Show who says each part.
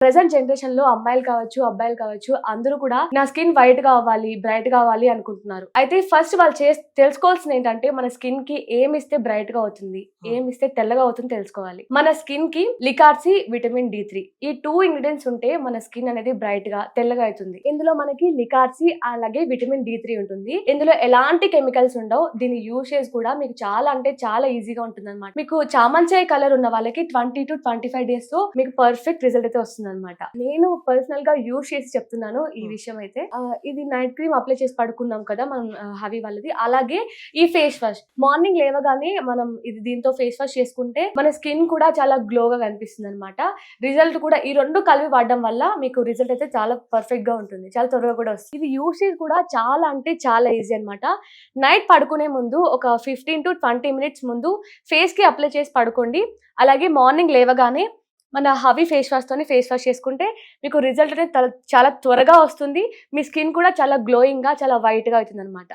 Speaker 1: Present generation లో అమ్మాయిలు కావచ్చు, అబ్బాయిలు కావచ్చు, అందరూ కూడా నా స్కిన్ వైట్ గా అవ్వాలి, బ్రైట్ గా అవ్వాలి అనుకుంటున్నారు. అయితే ఫస్ట్ వాళ్ళు తెలుసుకోవాల్సింది ఏంటంటే మన స్కిన్ కి ఏమి ఇస్తే బ్రైట్ గా అవుతుంది, ఏమి ఇస్తే తెల్లగా అవుతుంది తెలుసుకోవాలి. మన స్కిన్ కి లికార్సి, విటమిన్ D3 ఈ 2 ఇంగ్రీడియంట్స్ ఉంటే మన స్కిన్ అనేది బ్రైట్ గా తెల్లగా అవుతుంది. ఇందులో మనకి లికార్సి అలాగే విటమిన్ D3 ఉంటుంది. ఇందులో ఎలాంటి కెమికల్స్ ఉండవు. దీని యూసేజ్ కూడా మీకు చాలా అంటే చాలా ఈజీగా ఉంటుంది అనమాట. మీకు చామంచాయ కలర్ ఉన్న వాళ్ళకి 20 to 25 డేస్ తో మీకు పర్ఫెక్ట్ రిజల్ట్ అయితే వస్తుంది అనమాట. నేను పర్సనల్ గా యూజ్ చేసి చెప్తున్నాను ఈ విషయం అయితే. ఇది నైట్ క్రీమ్ అప్లై చేసి పడుకున్నాం కదా మనం హవి వాళ్ళది. అలాగే ఈ ఫేస్ వాష్ మార్నింగ్ లేవగానే మనం ఇది దీంతో ఫేస్ వాష్ చేసుకుంటే మన స్కిన్ కూడా చాలా గ్లోగా కనిపిస్తుంది అనమాట. రిజల్ట్ కూడా ఈ రెండు కలిపి వాడడం వల్ల మీకు రిజల్ట్ అయితే చాలా పర్ఫెక్ట్ గా ఉంటుంది, చాలా త్వరగా కూడా వస్తుంది. ఇది యూసేజ్ కూడా చాలా అంటే చాలా ఈజీ అనమాట. నైట్ పడుకునే ముందు ఒక 15 to 20 మినిట్స్ ముందు ఫేస్ కి అప్లై చేసి పడుకోండి. అలాగే మార్నింగ్ లేవగానే మన హవి ఫేస్ వాష్ తోని ఫేస్ వాష్ చేసుకుంటే మీకు రిజల్ట్ అనేది చాలా త్వరగా వస్తుంది. మీ స్కిన్ కూడా చాలా గ్లోయింగ్ గా చాలా వైట్ గా అవుతుంది అనమాట.